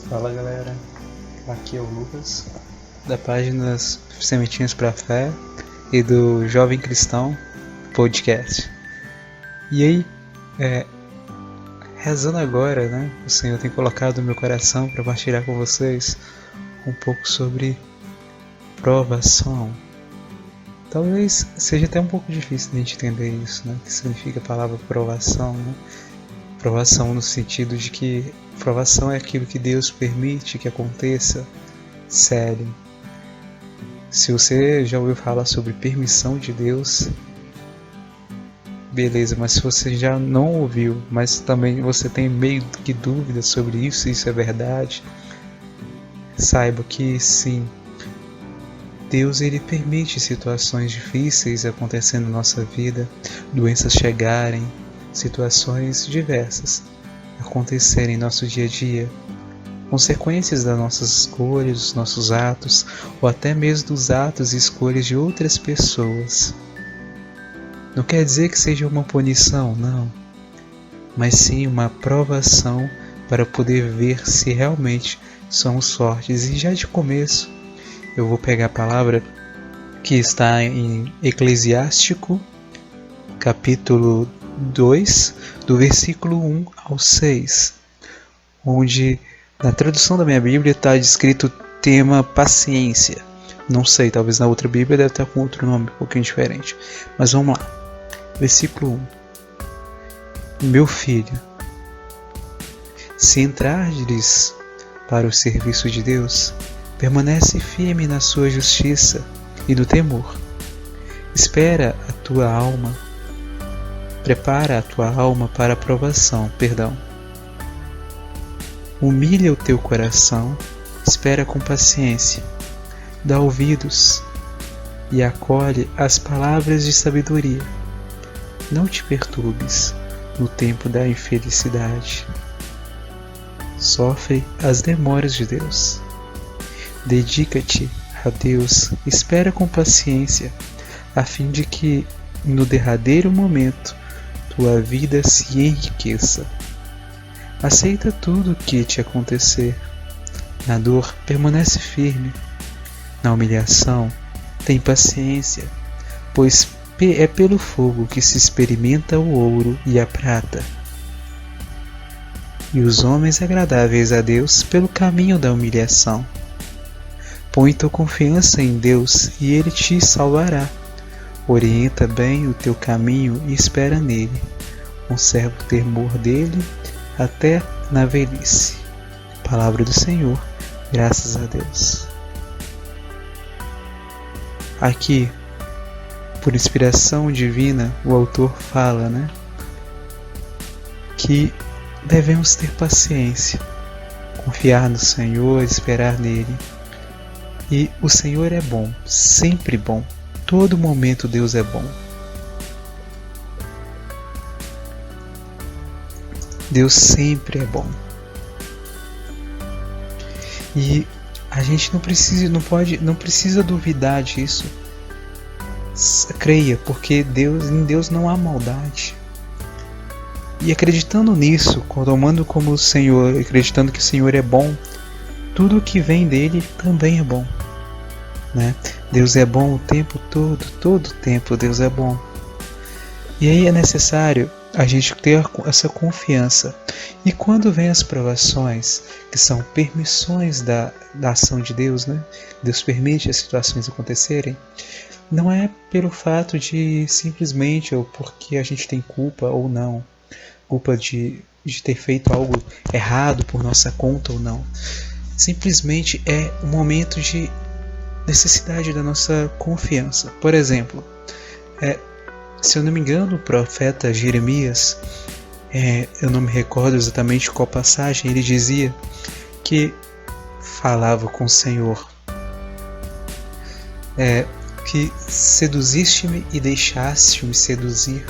Fala galera, aqui é o Lucas, da página Sementinhas pra Fé e do Jovem Cristão Podcast. E aí, rezando agora, né? O Senhor tem colocado no meu coração para partilhar com vocês um pouco sobre provação. Talvez seja até um pouco difícil de a gente entender isso, né? O que significa a palavra provação, né? Provação no sentido de que provação é aquilo que Deus permite que aconteça. Sério. Se você já ouviu falar sobre permissão de Deus, beleza, mas se você já não ouviu, mas também você tem meio que dúvidas sobre isso é verdade, saiba que sim, Deus ele permite situações difíceis acontecendo na nossa vida, doenças chegarem, situações diversas acontecerem em nosso dia a dia, consequências das nossas escolhas, dos nossos atos, ou até mesmo dos atos e escolhas de outras pessoas. Não quer dizer que seja uma punição, não, mas sim uma provação para poder ver se realmente somos fortes. E já de começo, eu vou pegar a palavra que está em Eclesiástico, capítulo 2, do versículo 1 ao 6, onde na tradução da minha Bíblia está descrito o tema paciência. Não sei, talvez na outra Bíblia deve estar com outro nome um pouquinho diferente. Mas vamos lá. Versículo 1. Meu filho, se entrares para o serviço de Deus, permanece firme na sua justiça e do temor. Prepara a tua alma para a provação, Humilha o teu coração, espera com paciência, dá ouvidos e acolhe as palavras de sabedoria. Não te perturbes no tempo da infelicidade. Sofre as demoras de Deus. Dedica-te a Deus, espera com paciência, a fim de que, no derradeiro momento, tua vida se enriqueça. Aceita tudo o que te acontecer. Na dor, permanece firme. Na humilhação, tem paciência, pois é pelo fogo que se experimenta o ouro e a prata. E os homens agradáveis a Deus pelo caminho da humilhação. Põe tua confiança em Deus e Ele te salvará. Orienta bem o teu caminho e espera nele. Conserva o temor dele até na velhice. Palavra do Senhor, graças a Deus. Aqui, por inspiração divina, o autor fala, que devemos ter paciência, confiar no Senhor, esperar nele. E o Senhor é bom, sempre bom. Todo momento Deus é bom. Deus sempre é bom. E a gente não precisa duvidar disso. Creia, porque em Deus não há maldade. E acreditando nisso, tomando como o Senhor, acreditando que o Senhor é bom, tudo que vem dele também é bom. Deus é bom o tempo todo o tempo Deus é bom. E aí é necessário a gente ter essa confiança. E quando vem as provações, que são permissões da ação de Deus, Deus permite as situações acontecerem, não é pelo fato de simplesmente ou porque a gente tem culpa ou não, culpa de ter feito algo errado por nossa conta ou não. Simplesmente é um momento de necessidade da nossa confiança. Por exemplo, se eu não me engano, o profeta Jeremias, eu não me recordo exatamente qual passagem, ele dizia que falava com o Senhor, que seduziste-me e deixaste-me seduzir,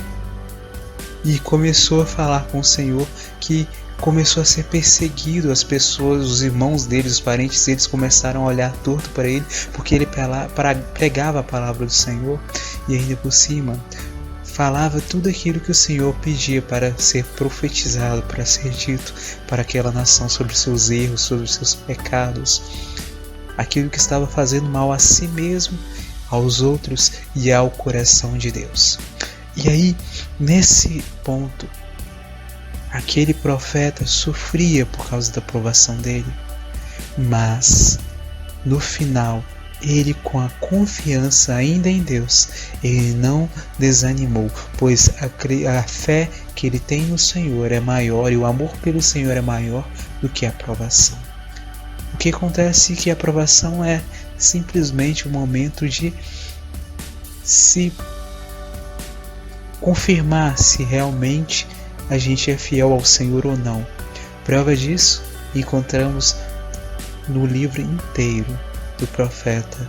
e começou a falar com o Senhor que começou a ser perseguido, as pessoas, os irmãos dele, os parentes deles começaram a olhar torto para ele, porque ele pregava a palavra do Senhor, e ainda por cima falava tudo aquilo que o Senhor pedia para ser profetizado, para ser dito para aquela nação sobre seus erros, sobre seus pecados, aquilo que estava fazendo mal a si mesmo, aos outros e ao coração de Deus. E aí, nesse ponto, aquele profeta sofria por causa da provação dele, mas no final, ele, com a confiança ainda em Deus, ele não desanimou, pois a fé que ele tem no Senhor é maior e o amor pelo Senhor é maior do que a provação. O que acontece é que a provação é simplesmente o momento de se confirmar se realmente a gente é fiel ao Senhor ou não. Prova disso encontramos no livro inteiro do profeta,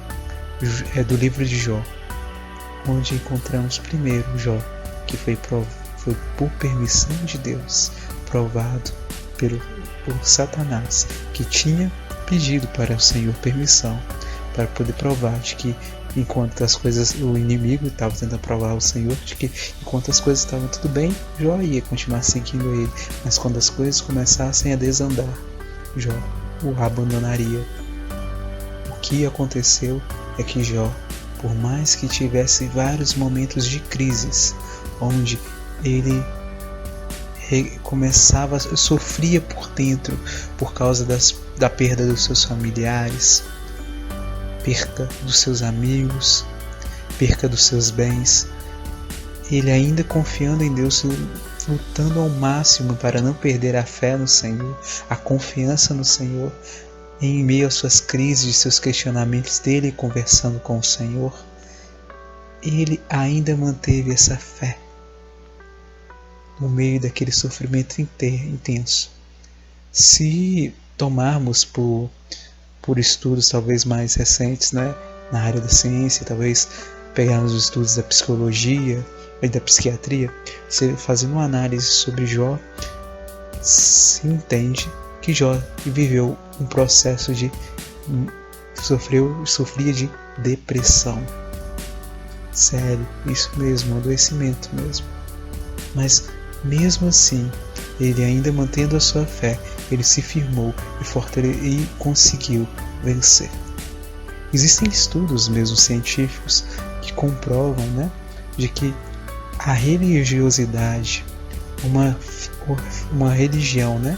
do livro de Jó, onde encontramos primeiro Jó, que foi por permissão de Deus provado por Satanás, que tinha pedido para o Senhor permissão para poder provar de que enquanto as coisas, o inimigo estava tentando provar ao Senhor de que enquanto as coisas estavam tudo bem, Jó ia continuar seguindo ele, mas quando as coisas começassem a desandar, Jó o abandonaria. O que aconteceu é que Jó, por mais que tivesse vários momentos de crises, onde ele sofria por dentro por causa da perda dos seus familiares, perca dos seus amigos, perca dos seus bens, ele ainda confiando em Deus, lutando ao máximo para não perder a fé no Senhor, a confiança no Senhor, em meio às suas crises, seus questionamentos dele, conversando com o Senhor, ele ainda manteve essa fé no meio daquele sofrimento intenso. Se tomarmos por estudos talvez mais recentes, né, na área da ciência, talvez pegarmos os estudos da psicologia e da psiquiatria, fazendo uma análise sobre Jó, se entende que Jó viveu um processo de sofria de depressão. Sério, isso mesmo, adoecimento mesmo. Mas mesmo assim, ele ainda mantendo a sua fé, ele se firmou e conseguiu vencer. Existem estudos mesmo científicos que comprovam, né, de que a religiosidade, uma religião, né,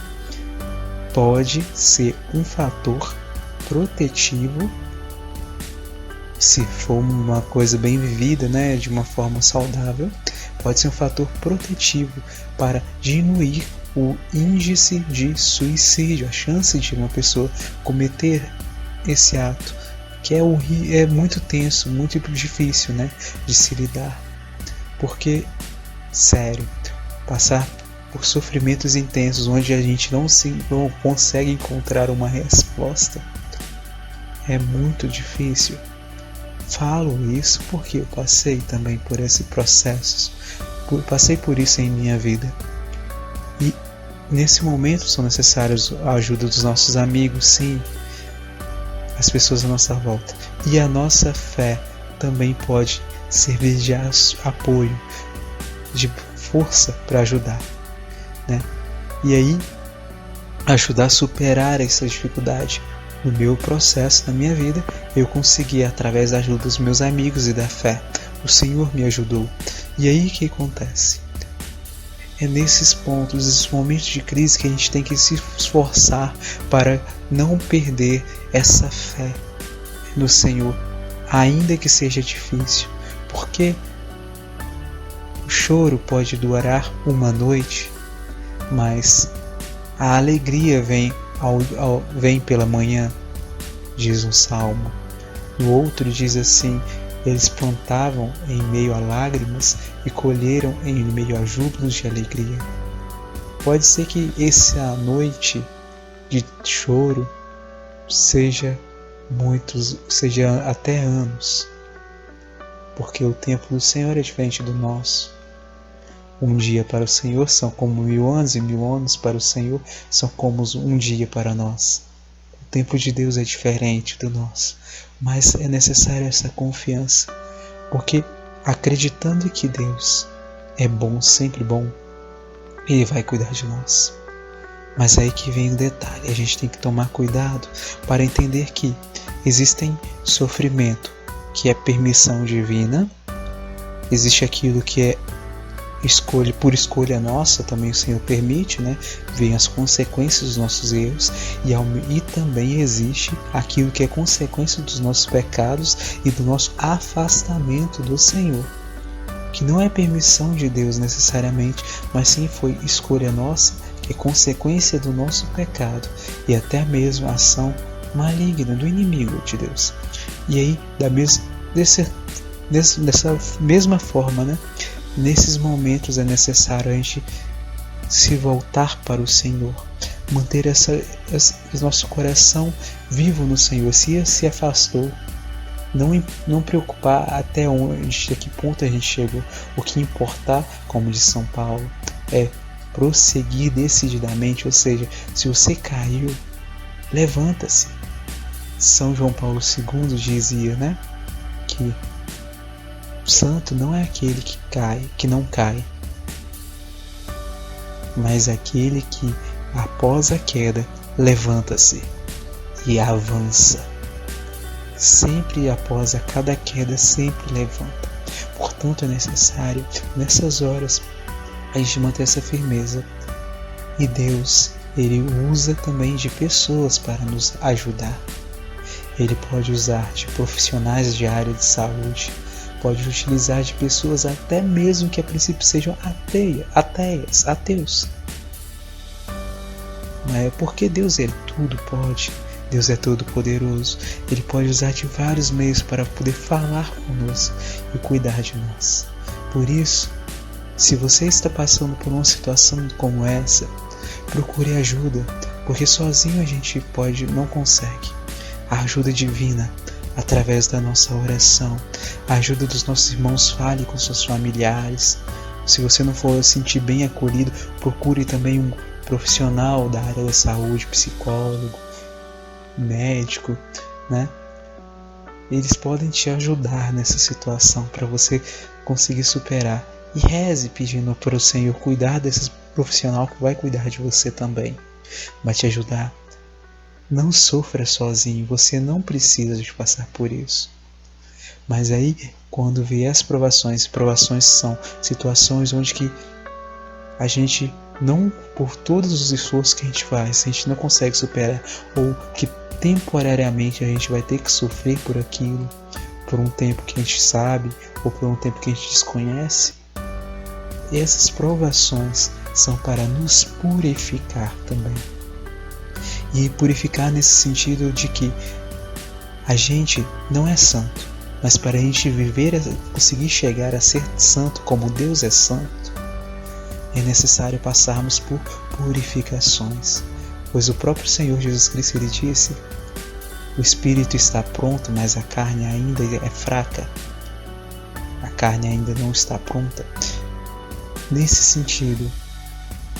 pode ser um fator protetivo, se for uma coisa bem vivida, né, de uma forma saudável, pode ser um fator protetivo para diminuir o índice de suicídio, a chance de uma pessoa cometer esse ato, que é muito tenso, muito difícil, né, de se lidar. Porque, sério, passar por sofrimentos intensos onde a gente não consegue encontrar uma resposta é muito difícil. Falo isso porque eu passei também por esse processo, passei por isso em minha vida. E nesse momento são necessários a ajuda dos nossos amigos, sim, as pessoas à nossa volta. E a nossa fé também pode servir de apoio, de força para ajudar, né? E aí, ajudar a superar essa dificuldade. No meu processo, na minha vida, eu consegui através da ajuda dos meus amigos e da fé. O Senhor me ajudou. E aí o que acontece? É nesses pontos, nesses momentos de crise que a gente tem que se esforçar para não perder essa fé no Senhor, ainda que seja difícil. Porque o choro pode durar uma noite, mas a alegria vem pela manhã, diz um salmo. O outro diz assim: eles plantavam em meio a lágrimas e colheram em meio a júbilos de alegria. Pode ser que essa noite de choro seja até anos, porque o tempo do Senhor é diferente do nosso. Um dia para o Senhor são como 1000 anos, e 1000 anos para o Senhor são como um dia para nós. O tempo de Deus é diferente do nosso, mas é necessária essa confiança, porque acreditando que Deus é bom, sempre bom, Ele vai cuidar de nós. Mas aí que vem o detalhe, a gente tem que tomar cuidado para entender que existem sofrimento, que é permissão divina, existe aquilo que é escolha, por escolha nossa, também o Senhor permite, né? Vem as consequências dos nossos erros, e também existe aquilo que é consequência dos nossos pecados e do nosso afastamento do Senhor, que não é permissão de Deus necessariamente, mas sim foi escolha nossa, que é consequência do nosso pecado e até mesmo a ação maligna do inimigo de Deus. E aí, dessa mesma forma, né? Nesses momentos é necessário a gente se voltar para o Senhor, manter nosso coração vivo no Senhor. Se afastou, não preocupar até onde, a que ponto a gente chegou. O que importar, como diz São Paulo, é prosseguir decididamente, ou seja, se você caiu, levanta-se. São João Paulo II dizia, né, que santo não é aquele que não cai, mas aquele que, após a queda, levanta-se e avança. Sempre após cada queda, sempre levanta. Portanto, é necessário, nessas horas, a gente manter essa firmeza. E Deus, Ele usa também de pessoas para nos ajudar. Ele pode usar de profissionais de área de saúde, pode utilizar de pessoas até mesmo que a princípio sejam ateus. Mas é porque Deus, Ele tudo pode. Deus é todo poderoso. Ele pode usar de vários meios para poder falar conosco e cuidar de nós. Por isso, se você está passando por uma situação como essa, procure ajuda, porque sozinho a gente não consegue. A ajuda divina, através da nossa oração, a ajuda dos nossos irmãos, fale com seus familiares. Se você não for sentir bem acolhido, procure também um profissional da área da saúde, psicólogo, médico, né? Eles podem te ajudar nessa situação para você conseguir superar. E reze pedindo para o Senhor cuidar desse profissional que vai cuidar de você também, vai te ajudar. Não sofra sozinho, você não precisa de passar por isso. Mas aí, quando vier as provações são situações onde que a gente não, por todos os esforços que a gente faz, a gente não consegue superar, ou que temporariamente a gente vai ter que sofrer por aquilo, por um tempo que a gente sabe, ou por um tempo que a gente desconhece. E essas provações são para nos purificar também. E purificar nesse sentido de que a gente não é santo, mas para a gente conseguir chegar a ser santo como Deus é santo, é necessário passarmos por purificações. Pois o próprio Senhor Jesus Cristo, Ele disse: o espírito está pronto, mas a carne ainda é fraca. A carne ainda não está pronta. Nesse sentido,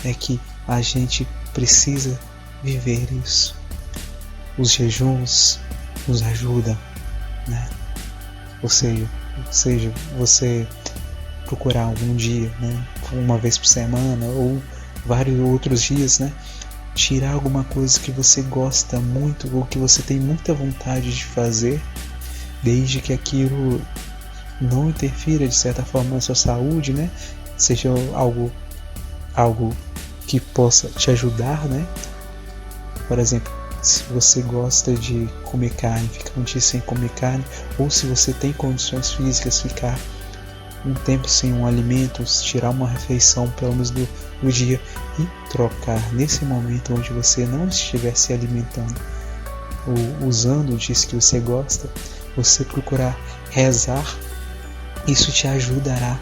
é que a gente precisa viver isso. Os jejuns nos ajudam, né? Ou seja, você procurar algum dia, né? Uma vez por semana ou vários outros dias, né? Tirar alguma coisa que você gosta muito ou que você tem muita vontade de fazer, desde que aquilo não interfira de certa forma na sua saúde, né? Seja algo que possa te ajudar, né? Por exemplo, se você gosta de comer carne, ficar um dia sem comer carne, ou se você tem condições físicas, ficar um tempo sem um alimento, tirar uma refeição pelo menos do dia e trocar nesse momento onde você não estiver se alimentando ou usando disso que você gosta, você procurar rezar, isso te ajudará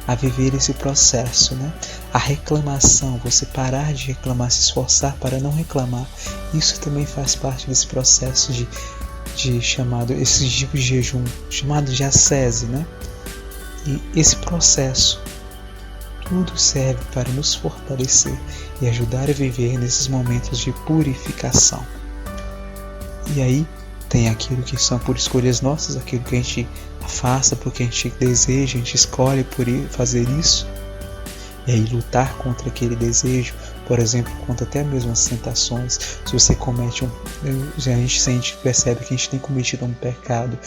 a viver esse processo, né? A reclamação, você parar de reclamar, se esforçar para não reclamar, isso também faz parte desse processo esse tipo de jejum, chamado de ascese, né? E esse processo, tudo serve para nos fortalecer e ajudar a viver nesses momentos de purificação. E aí tem aquilo que são por escolhas nossas, aquilo que a gente afasta porque a gente deseja, a gente escolhe por fazer isso. E aí lutar contra aquele desejo, por exemplo, contra até mesmo as tentações. Se você comete a gente percebe que a gente tem cometido um pecado,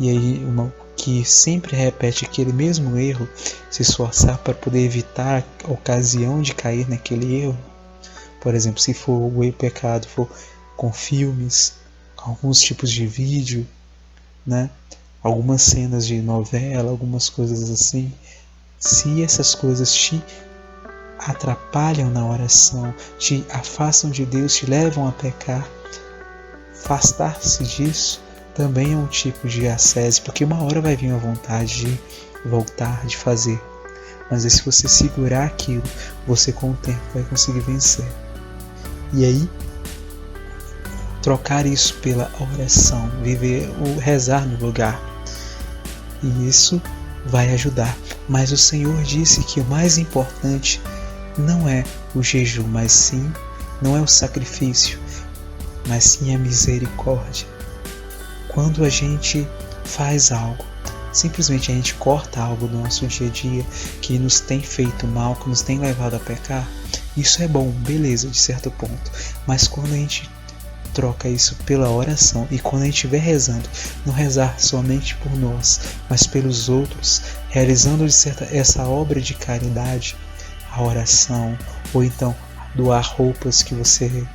e aí que sempre repete aquele mesmo erro, se esforçar para poder evitar a ocasião de cair naquele erro. Por exemplo, se for o pecado for com filmes, alguns tipos de vídeo, né? Algumas cenas de novela, algumas coisas assim. Se essas coisas te atrapalham na oração, te afastam de Deus, te levam a pecar, afastar-se disso também é um tipo de ascese, porque uma hora vai vir a vontade de voltar, de fazer. Mas se você segurar aquilo, você com o tempo vai conseguir vencer. E aí, trocar isso pela oração, viver o rezar no lugar. E isso vai ajudar. Mas o Senhor disse que o mais importante não é o jejum, mas sim, não é o sacrifício, mas sim a misericórdia. Quando a gente faz algo, simplesmente a gente corta algo do nosso dia a dia que nos tem feito mal, que nos tem levado a pecar, isso é bom, beleza, de certo ponto. Mas quando a gente troca isso pela oração, e quando a gente estiver rezando, não rezar somente por nós, mas pelos outros, realizando essa obra de caridade, a oração, ou então doar roupas que você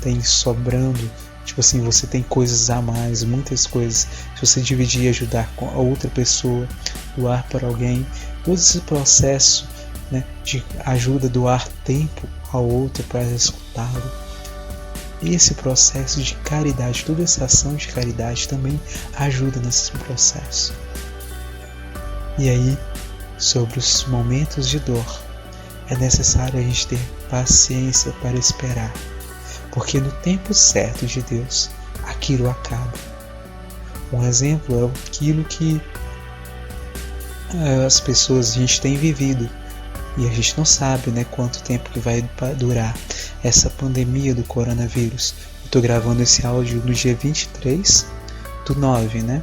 tem sobrando, tipo assim, você tem coisas a mais, muitas coisas, se você dividir e ajudar com a outra pessoa, doar para alguém, todo esse processo, né, de ajuda, doar tempo ao outro para escutá-lo, esse processo de caridade, toda essa ação de caridade também ajuda nesse processo. E aí, sobre os momentos de dor, é necessário a gente ter paciência para esperar, porque no tempo certo de Deus, aquilo acaba. Um exemplo é aquilo que as pessoas, a gente tem vivido, e a gente não sabe, né, quanto tempo que vai durar essa pandemia do coronavírus. Eu estou gravando esse áudio no dia 23/9, né,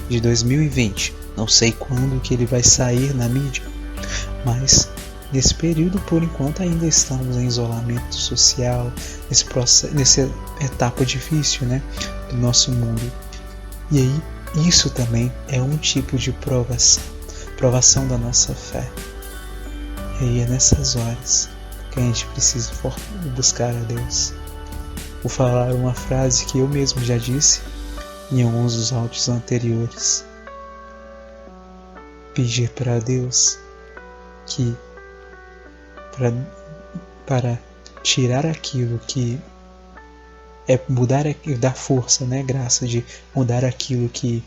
de 2020. Não sei quando que ele vai sair na mídia, mas nesse período, por enquanto, ainda estamos em isolamento social, nessa etapa difícil, né, do nosso mundo. E aí, isso também é um tipo de provação da nossa fé. E aí é nessas horas que a gente precisa buscar a Deus. Vou falar uma frase que eu mesmo já disse em alguns dos áudios anteriores. Pedir para Deus que para tirar aquilo que é mudar, dar força, né, graça de mudar aquilo que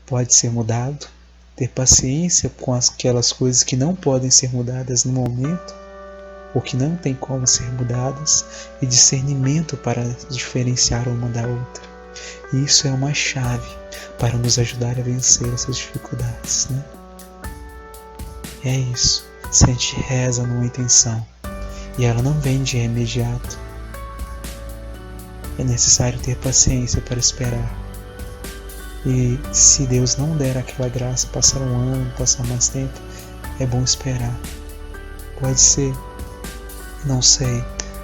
pode ser mudado, ter paciência com aquelas coisas que não podem ser mudadas no momento, ou que não tem como ser mudadas, e discernimento para diferenciar uma da outra. E isso é uma chave para nos ajudar a vencer essas dificuldades, né? É isso. Se a gente reza numa intenção e ela não vem de imediato, é necessário ter paciência para esperar. E se Deus não der aquela graça, passar um ano, passar mais tempo, é bom esperar. Pode ser, não sei,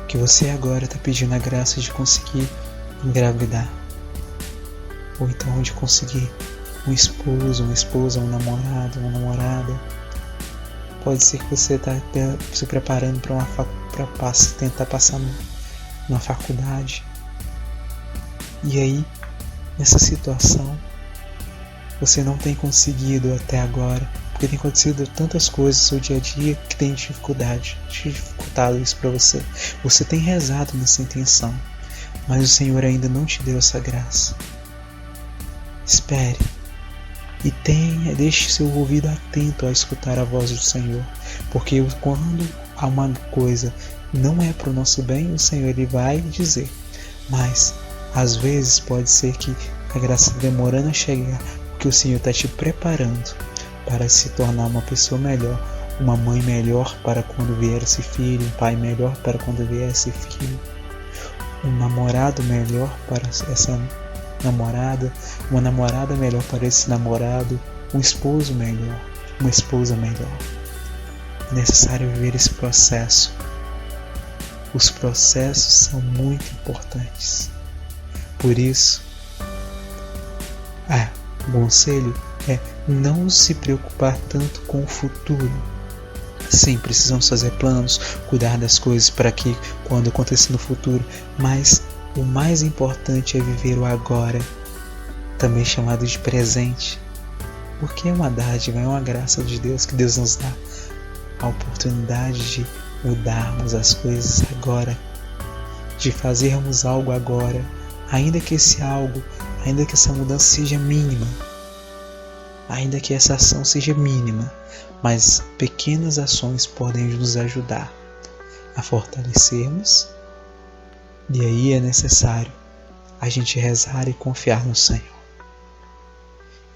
que você agora está pedindo a graça de conseguir engravidar, ou então de conseguir um esposo, uma esposa, um namorado, uma namorada. Pode ser que você está se preparando para tentar passar numa faculdade. E aí, nessa situação, você não tem conseguido até agora, porque tem acontecido tantas coisas no seu dia a dia que tem dificultado isso para você. Você tem rezado nessa intenção, mas o Senhor ainda não te deu essa graça. Espere e deixe seu ouvido atento a escutar a voz do Senhor, porque quando há uma coisa não é para o nosso bem, o Senhor ele vai dizer, mas às vezes pode ser que a graça demorando a chegar, porque o Senhor está te preparando para se tornar uma pessoa melhor, uma mãe melhor para quando vier esse filho, um pai melhor para quando vier esse filho, um namorado melhor para essa namorada, uma namorada melhor para esse namorado, um esposo melhor, uma esposa melhor. É necessário viver esse processo. Os processos são muito importantes. Por isso, o conselho é não se preocupar tanto com o futuro. Sim, precisamos fazer planos, cuidar das coisas para que quando acontecer no futuro, mas o mais importante é viver o agora, também chamado de presente, porque é uma dádiva, é uma graça de Deus que Deus nos dá a oportunidade de mudarmos as coisas agora, de fazermos algo agora, ainda que essa mudança seja mínima, ainda que essa ação seja mínima, mas pequenas ações podem nos ajudar a fortalecermos, e aí é necessário a gente rezar e confiar no Senhor.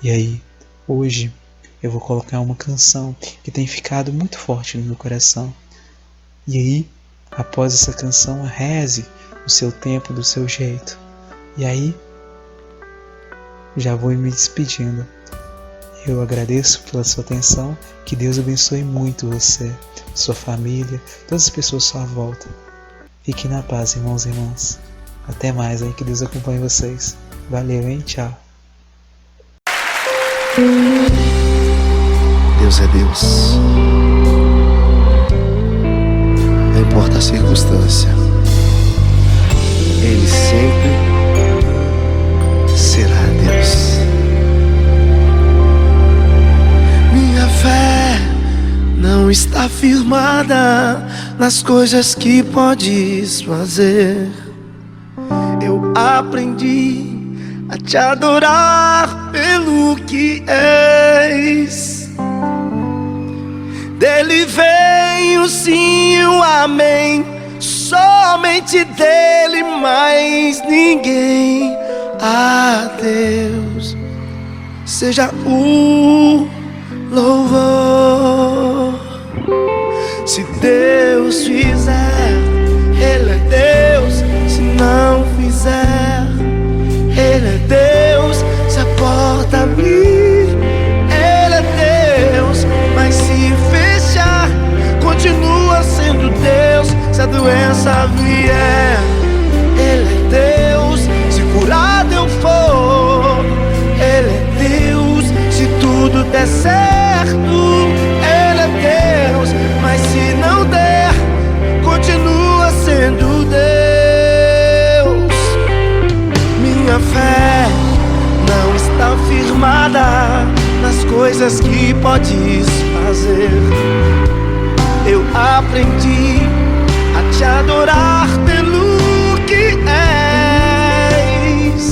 E aí, hoje, eu vou colocar uma canção que tem ficado muito forte no meu coração. E aí, após essa canção, reze o seu tempo, do seu jeito. E aí, já vou me despedindo. Eu agradeço pela sua atenção, que Deus abençoe muito você, sua família, todas as pessoas à sua volta. Fique na paz, irmãos e irmãs. Até mais aí, que Deus acompanhe vocês. Valeu, hein? Tchau. Deus é Deus. Não importa a circunstância, Ele sempre será Deus. Minha fé não está firmada nas coisas que podes fazer. Eu aprendi a te adorar pelo que és. Dele vem o sim e o amém, somente dele, mais ninguém. A Deus seja o louvor. Se Deus fizer, Ele é Deus. Se não fizer, Ele é Deus. Se a porta abrir, Ele é Deus. Mas se fechar, continua sendo Deus. Se a doença vier, Ele é Deus. Se curado eu for, Ele é Deus. Se tudo der certo, Ele é Deus. Mas se não der, continua sendo Deus. Minha fé não está firmada nas coisas que podes fazer. Eu aprendi a te adorar pelo que és.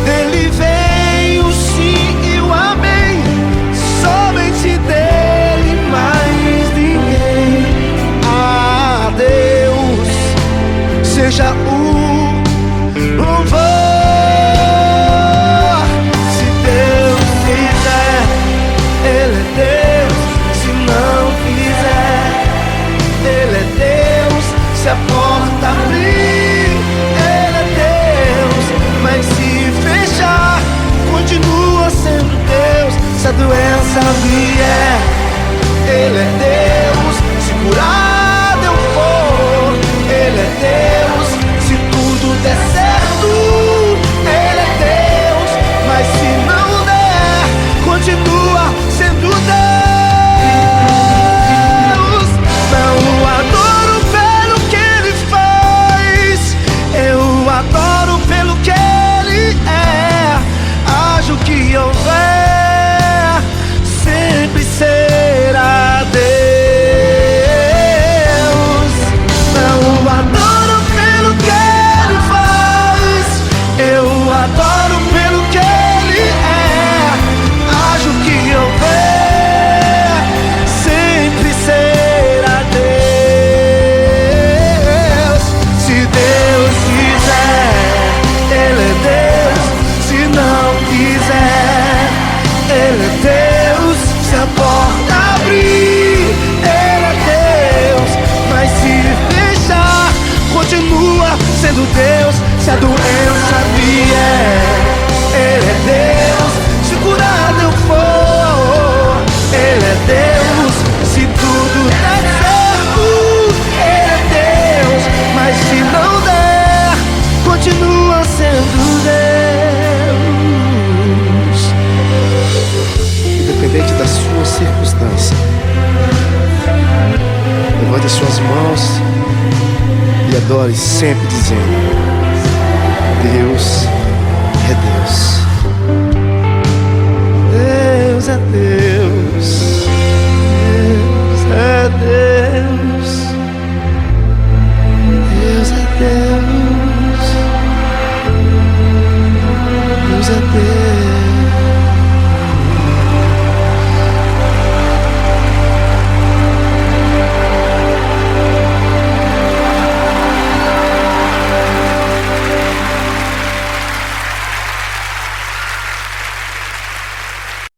Dele vem o sim e o amém, somente dele, mais ninguém. A Deus seja o louvor. Se Deus fizer, Ele é Deus. Se não fizer, Ele é Deus. Se a porta abrir, Ele é Deus. Mas se fechar, continua sendo Deus. Se a doença vier, Ele é Deus. Se curado eu for, Ele é Deus. Se tudo der certo, Ele é Deus. Mas se não der, continua sendo Deus. Não adoro pelo que Ele faz, eu adoro pelo que Ele é. Haja o que houver, sempre será Deus. Não adoro pelo que Ele faz, eu adoro pelo que Ele é. Haja o que houver, sempre será Deus. Se Deus quiser, Ele é Deus. Se não quiser, Ele é Deus. Se a porta abrir, Ele é Deus. Mas se fechar, continua sendo Deus. Se a doença vier, Ele é Deus. Se curado eu for, Ele é Deus. Se levante as suas mãos e adore sempre dizendo: Deus é Deus. Deus é Deus.